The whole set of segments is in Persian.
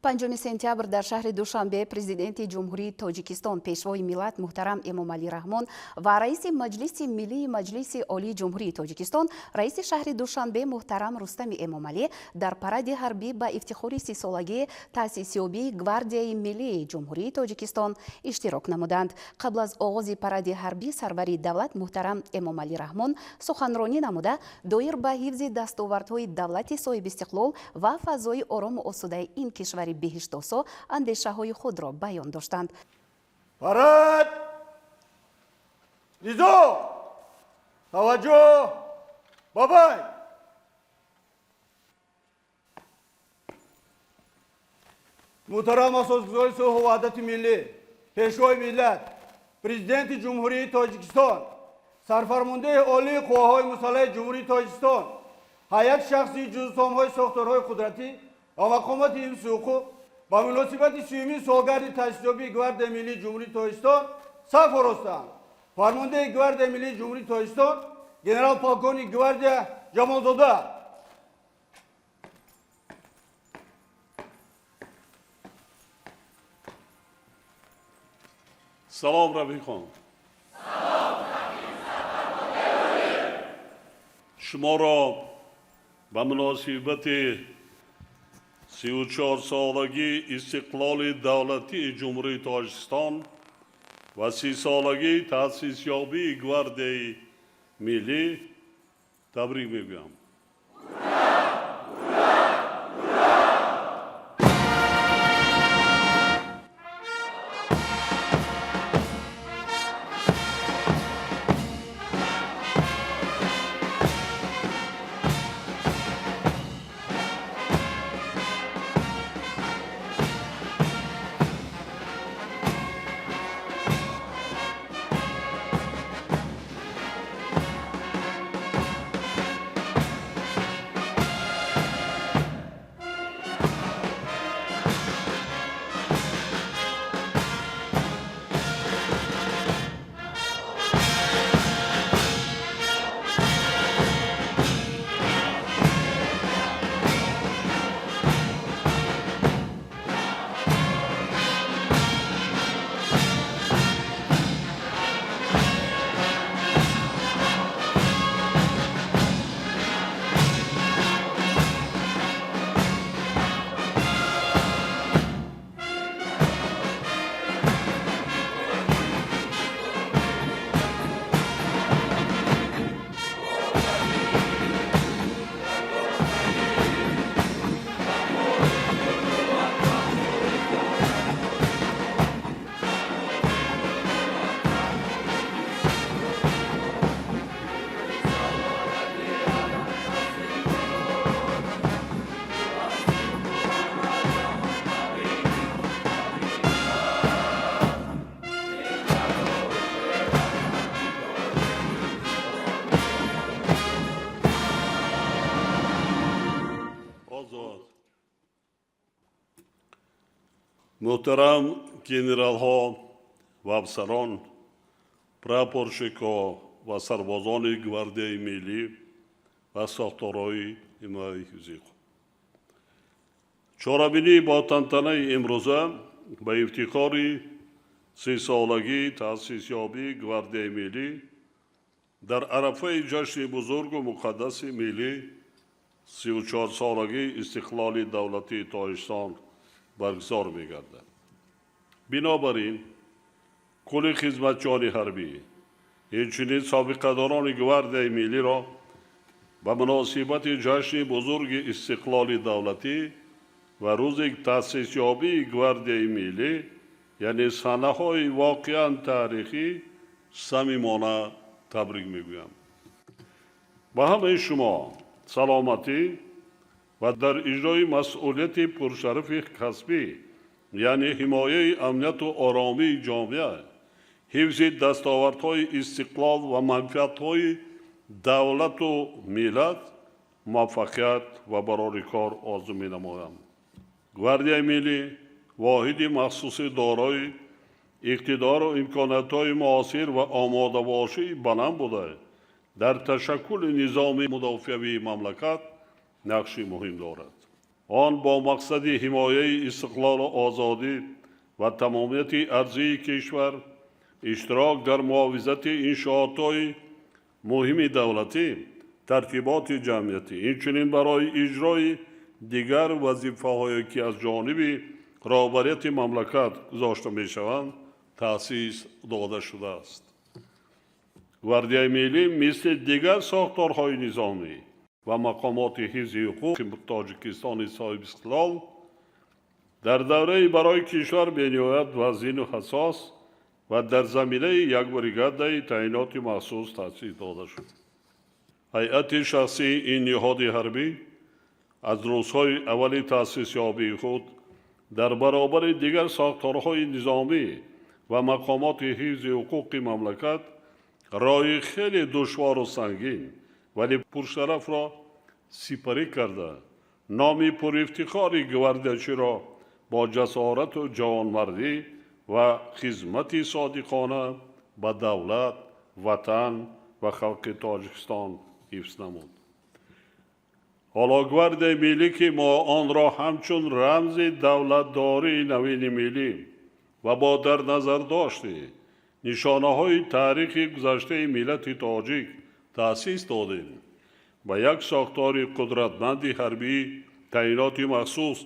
5 сентябр дар шаҳри Душанбе президенти ҷумҳурии Тоҷикистон пешвои миллат муҳтарам Эмомалӣ Раҳмон ва раиси Маҷлиси Миллии Маҷлиси Олии Ҷумҳурии Тоҷикистон раиси шаҳри Душанбе муҳтарам Рустами Эмомалӣ дар паради ҳарбӣ ба ифтихори 30-солагии таъсисёбии Гвардияи Миллии Ҷумҳурии Тоҷикистон иштирок намуданд. Қабл аз оғози паради ҳарбӣ сарвари давлат муҳтарам Эмомалӣ Раҳмон суханронӣ намуда доир ба ҳифзи дастовардҳои давлати соҳибистиқлол ва фазои орому осудаи ин кишвари беҳиштосо андешаҳои худро баён доштанд. Парад! Ризо! Таваҷҷӯҳ! Бабай! Муҳтарам асосгузори сулҳу ваҳдати миллӣ, пешвои миллат, президенти ҷумҳурии Тоҷикистон, сарфармондаи олии қувваҳои мусаллаҳи ҷумҳурии Тоҷикистон, ҳайати шахсӣ ҷузусомҳои сохторҳои қудратӣ ва мақомоти ҳифзи ҳуқуқ ба муносибати 30-юмин солгарди таъсисёбии Гвардияи Миллии Ҷумҳурии Тоҷикистон саф оростанд. Фармондаи Гвардияи Миллии Ҷумҳурии Тоҷикистон генерал-полковник гвардия Ҷамолзода. Салом рафиқон. шуморо ба муносибати 34-солагии истиқлоли давлатии ҷумҳурии Тоҷикистон ва 30-солагии таъсисёбии Гвардияи Миллӣ табрик мегӯям. муҳтарам генералҳо ва афсарон, прапорщикҳо ва сарбозони Гвардияи Миллӣ ва сохторҳои ҳимояи ҳифзи худ. Чорабинӣ бо тантанаи имрӯза ба ифтихори 30-солагии таъсисёбии Гвардияи Миллӣ дар арафаи ҷашни бузургу муқаддаси миллӣ 34-солагии истиқлоли давлатии Тоҷикистон баргузор мегардад. Бинобар ин кулли хизматчони ҳарбӣ, инчунин собиқадорони Гвардияи Миллиро ба муносибати ҷашни бузурги истиқлоли давлатӣ ва рӯзи таъсисёбии Гвардияи Миллӣ, яъне санаҳои воқеан таърихӣ, самимона табрик мегӯям. ба ҳамаи шумо саломатӣ ва дар иҷрои масъулияти пуршарафи касбӣ, яъне ҳимояи амнiyatu оромии ҷомеа, ҳифзи дастовардҳои истиқлол ва манфиатҳои давлату миллат муваффақият ва барори кор орзу менамоям. Гвардияи Миллӣ воҳиди махсуси дорои иқтидору имкониятҳои муосир ва омодабошии баланд буда, дар ташаккули низоми мудофиавии мамлакат нақши муҳим дорад. آن با مقصد حمایه استقلال و آزادی و تمامیت ارضی کشور اشتراک در محافظت انشاءات‌های مهم دولتی ترتیبات جمعیتی اینچنین برای اجرای دیگر وظیفه‌هایی که از جانب رهبریت مملکت گذاشته می‌شوند تأسیس داده شده است. گواردیای ملی مثل دیگر ساختارهای نظامی و مقامات حفظ حقوق تاجیکستان صاحب استقلال در دوره برای کشور بنهایت وزین و حساس و در زمینه یک بریگاده تعیینات مخصوص تأسیس داده شد. هیئت شخصی این نهاد حربی از روزهای اول تأسیس یابی خود در برابر دیگر ساختارهای نظامی و مقامات حفظ حقوق مملکت راه خیلی دشوار و سنگین ولی پرشرف را سپری کرده نام پر افتخار گواردیاچی را با جسارت و جوانمردی و خدمت صادقانه به دولت، وطن و خلق تاجیکستان حفظ نمود. حالا گواردیای ملی که ما آن را همچون رمز دولتداری نوین ملی و با در نظر داشته نشانه های تاریخ گذشته ملت تاجیک تأسیس دادیم و یک ساختار قدرتمند حربی تعیینات مخصوص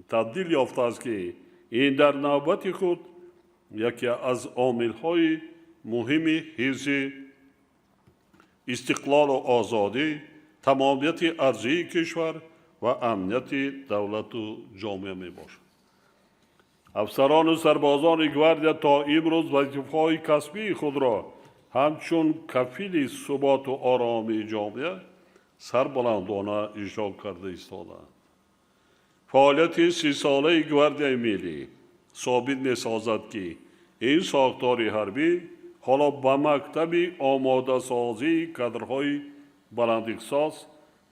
تبدیل یافته است که این در نوبت خود یکی از عامل‌های مهم حفظ استقلال و آزادی، تمامیت ارضی کشور و امنیت دولت و جامعه می باشد. افسران و سربازان گواردیا تا امروز وظیفه‌های کسبی خود را همچون کفیل ثبات و آرامی جامعه سربلندانه اجرا کرده ایستادند. فعالیت 30 ساله گواردیای ملی ثابت می‌سازد که این ساختار حربی حالا به مکتب آماده سازی کادرهای بلند احساس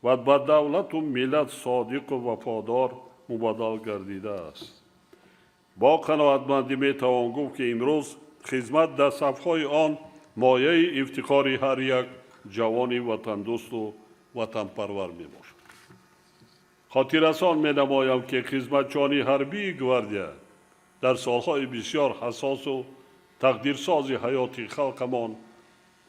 و به دولت و ملت صادق و وفادار مبادل گردیده است. با قناعتمندی میتوان گفت که امروز خدمت در صف‌های آن مایه افتخار هر یک جوان وطن دوست و وطن پرور می باشد. خاطررسان می نمایم که خدمتچیان حربی گواردیا در سالهای بسیار حساس و تقدیرساز حیات خلقمان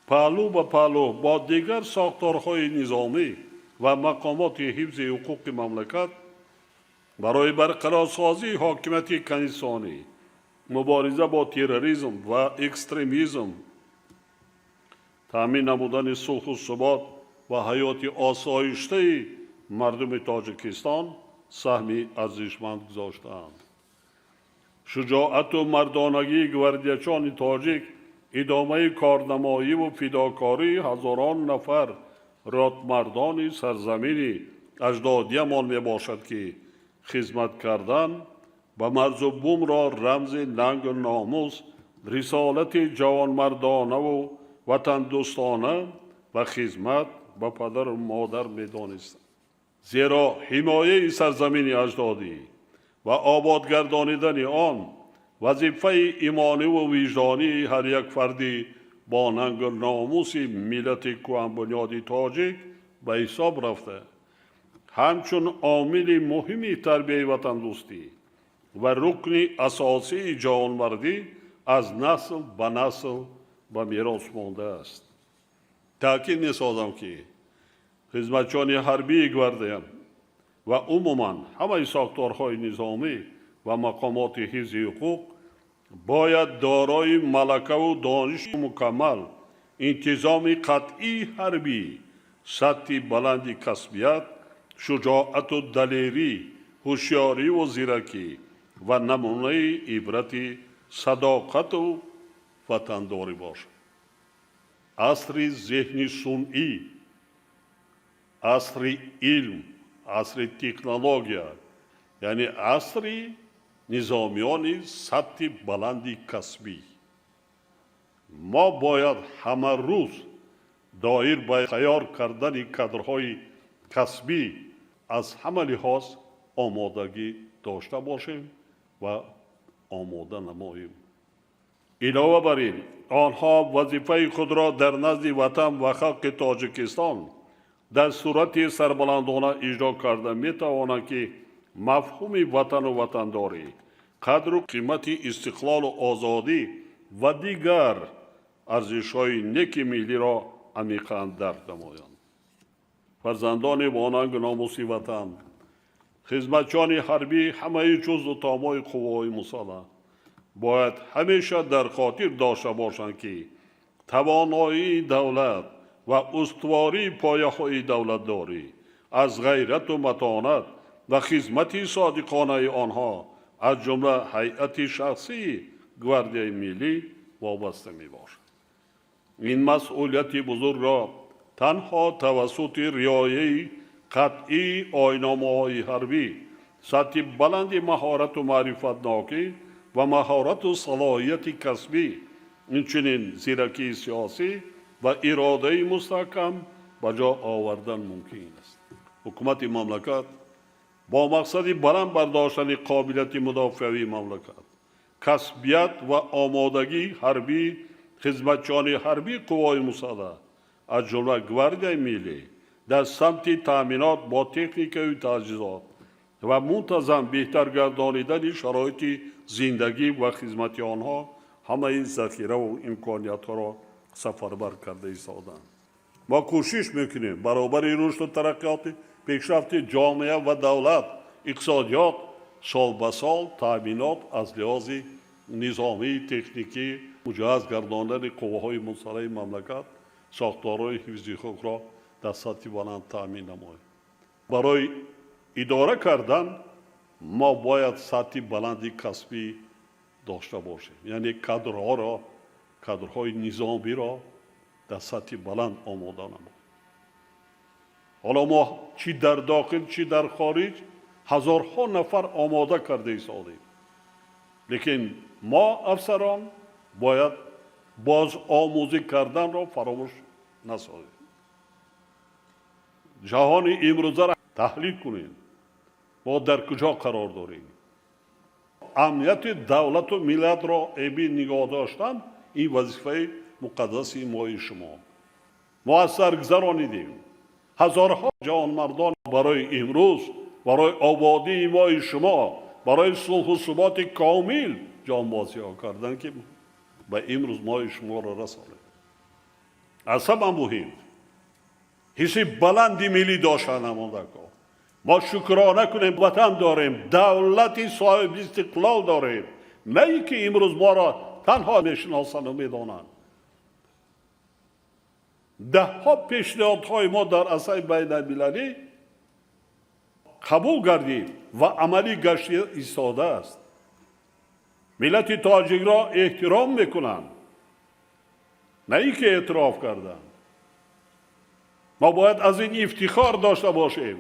پهلو به پهلو با دیگر ساختارهای نظامی و مقامات حفظ حقوق مملکت برای برقرارسازی حاکمیت کنیسانی، مبارزه با تروریسم و اکستریمیسم، تامین نمودن صلح و ثبات و حیات آسایشته مردم تاجیکستان سهمی ارزشمند گذاشته‌اند. شجاعت و مردانگی گواردیاچان تاجیک ادامه کارنمایی و فداکاری هزاران نفر رادمردان سرزمین اجدادیمان می باشد که خدمت کردن به مرز و بوم را رمز ننگ و ناموس، رسالت جوانمردانه و وطن دوستانه و خدمت به پدر و مادر می دانستند. زیرا حمایه سرزمین اجدادی و آبادگردانیدن آن وظیفه ایمانی و وجدانی هر یک فردی با ننگ و ناموس ملت کهن بنیاد تاجیک به حساب رفته. همچون عامل مهمی تربیت وطن دوستی و رکن اساسی جوانمردی از نسل به نسل به میراث مانده است. تأکید می‌سازم که خدمتچیان حربی گواردیا و عموماً همه ساختارهای نظامی و مقامات حفظ حقوق باید دارای ملکه و دانش مکمل، انتظام قطعی حربی، سطح بلند کسبیت، شجاعت و دلیری، هوشیاری و زیرکی و نمونه عبرت صداقت و وطنداری باشد. عصر ذهن صنعی، عصر علم، عصر تکنولوژیا، یعنی عصر نظامیان سطح بلندی کسبی. ما باید همه روز دایر به تیار کردن کادرهای کسبی از همه لحاظ آمادگی داشته باشیم و آماده نماییم. علاوه بر این آنها وظیفه خود را در نزد وطن و خلق تاجیکستان در صورت سربلندانه اجرا کرده می توانند که مفهوم وطن و وطنداری، قدر و قیمت استقلال و آزادی و دیگر ارزش‌های نیک ملی را عمیقاً درک نمایند. فرزندان واننگ ناموس وطن، خدمتچیان حربی همه جزء تامای قوای مسلح باید همیشه در خاطر داشته باشند که توانایی دولت و استواری پایه‌های دولتداری از غیرت و متانت و خدمت صادقانه آنها از جمله هیئت شخصی گواردیای ملی وابسته می باشد. این مسئولیت بزرگ را تنها توسط رعایت قطعی آیین‌نامه‌های حربی، سطح بلند مهارت و معرفت‌ناکی و مهارت و صلاحیت کسبی، اینچنین زیرکی سیاسی و اراده مستحکم به جا آوردن ممکن است. حکومت مملکت با مقصد بلند برداشتن قابلیت مدافعی مملکت، کسبیت و آمادگی حربی خدمتچیان حربی قوای مسلح از جمله گواردیای ملی در سمت تأمینات با تکنیک و تجهیزات و منتظم بهتر گردانیدن شرایط زندگی و خدمت آنها همه ذخیره و امکانیت ها را سفربر کرده ایستادند. ما کوشش میکنیم برابر رشد و ترقیات پیشرفت جامعه و دولت اقتصادیات سال به سال تأمینات از لحاظ نظامی تکنیکی مجهز گرداندن قوه‌های مسلح مملکت ساختارهای حفظی خود را در سطح بلند تأمین نماییم. برای اداره کردن ما باید سطح بلندی کسبی داشته باشیم، یعنی کادرهای نظامی را در سطح بلند آماده نماییم. حالا ما چی در داخل چی در خارج هزارها نفر آماده کرده ایستادیم، لیکن ما افسران باید باز آموزی کردن را فراموش نسازیم. جهان امروزه را تحلیل کنیم. ما در کجا قرار داریم؟ امنیت دولت و ملت را ابی نگاه داشتن این وظیفه مقدسی ما شما. ما از سر گذرانیدیم. هزارها جوانمردان برای امروز، برای آبادی ما شما، برای صلح و ثبات کامل جانبازی ها کردن که به امروز ما شما را رسانید. از همه مهم حس بلندی ملی داشتن نمانده کن. ما شکرانه کنیم وطن داریم، دولتی صاحب استقلال داریم، نه ای که امروز ما را تنها میشناسند و میدانند. ده ها پیشنهادهای ما در اساس بین المللی قبول گردید و عملی گشت ایستاده است. ملت تاجیک را احترام میکنند، نه ای که اعتراف کردند. ما باید از این افتخار داشته باشیم.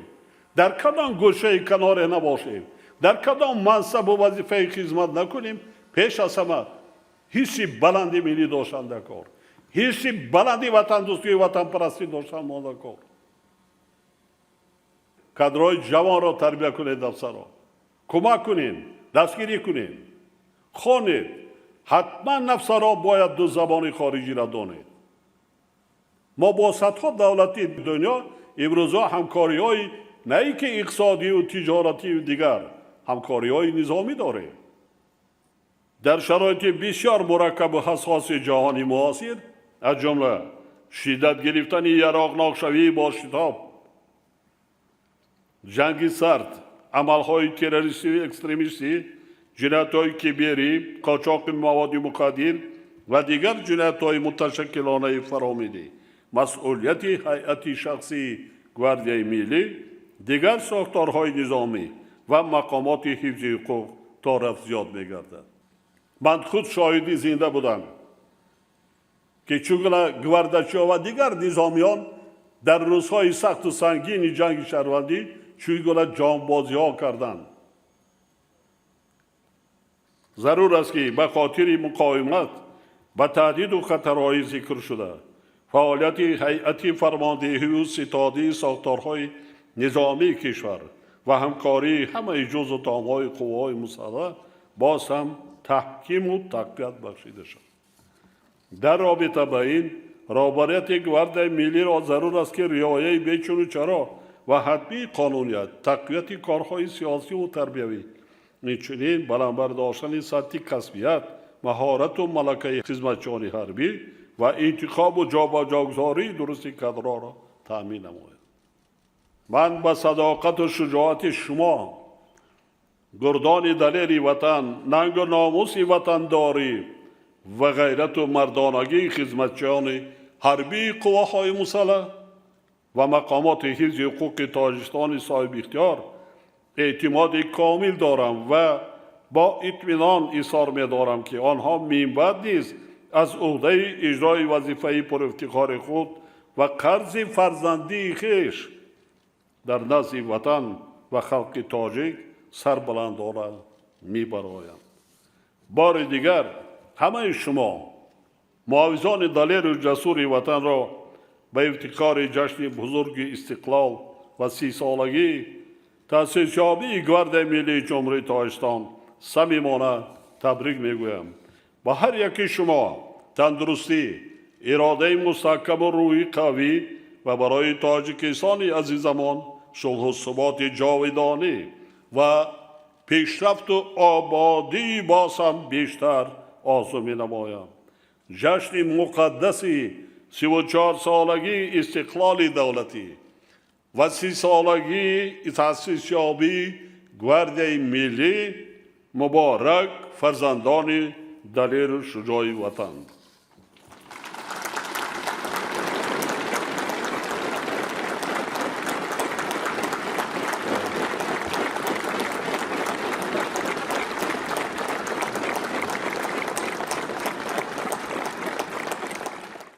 در کدام گوشه کنار نباشیم، در کدام منصب و وظیفه خدمت نکنیم، پیش از همه حس بلندی ملی داشتن در کار، حس بلندی وطن دوستی و وطن پرستی داشتن در کار. کادرهای جوان را تربیت کنید، افسران کمک کنید، دستگیری کنید، خوانید. حتما افسران باید دو زبان خارجی را دانید. ما با صدها دولتی دنیا امروزا همکاری‌های نه ای که اقتصادی و تجارتی و دیگر همکاری‌های نظامی داریم. در شرایط بسیار مرکب و حساس جهانی معاصر از جمله شدت گرفتن یراقناک شوی با شتاب، جنگ سرد، عملهای تروریستی و اکستریمیستی، جنایت‌های کبیری، قاچاق مواد مخدر و دیگر جنایت‌های متشکلانه فرامیده، مسئولیت هیئت شخصی گواردیای ملی، دیگر ساختارهای نظامی و مقامات حفظی حقوق تا رفت زیاد می‌گردد. من خود شاهدی زنده بودم که چگونه گواردی‌ها و دیگر نظامیان در روزهای سخت و سنگین جنگ شهروندی چگونه جانبازی‌ها کردند. ضرور است که به خاطر مقاومت به تهدید و خطرهای ذکر شده فعالیت هیئت فرماندهی و ستادی ساختارهای نظامی کشور و همکاری همه جزء تام‌های قوه‌های مسلح باز هم تحکیم و تقویت بخشیده شد. در رابطه با این رهبریت گواردیای ملی را ضرور است که رعایت بیچون و چرا و حتمی قانونیت، تقویت کارهای سیاسی و تربیوی، همچنین بلند داشتن سطح کسبیت، مهارت و ملکه خدمتچیان حربی و انتخاب و جابجاگذاری درست کادرها را تأمین نماید. من به صداقت و شجاعت شما، گردان دلیر وطن، ننگ و ناموس وطنداری و غیرت و مردانگی خدمتچیان حربی قواهای مسلح و مقامات حفظ حقوق تاجیکستان صاحب اختیار اعتماد کامل دارم و با اطمینان اظهار می‌دارم که آنها منبعد نیز از عهده اجرای وظیفه پر افتخار خود و قرض فرزندی خویش در نزد وطن و خلق تاجیک سربلندانه می‌برآیند. بار دیگر همه شما معاوضان دلیر و جسور وطن را به افتخار جشن بزرگ استقلال و 30 سالگی تأسیس یابی گارد ملی جمهوری تاجیکستان صمیمانه تبریک میگویم. با هر یکی شما تندرستی، اراده مستحکم و روحی قوی و برای تاجیکستان عزیزمان صلح و ثبات جاودانی و پیشرفت و آبادی باز هم بیشتر آرزو می‌نمایم. جشن مقدسی 34 سالگی استقلال دولتی و 30 سالگی تأسیس یابی گارد ملی مبارک فرزندان دلیر و شجاع وطن.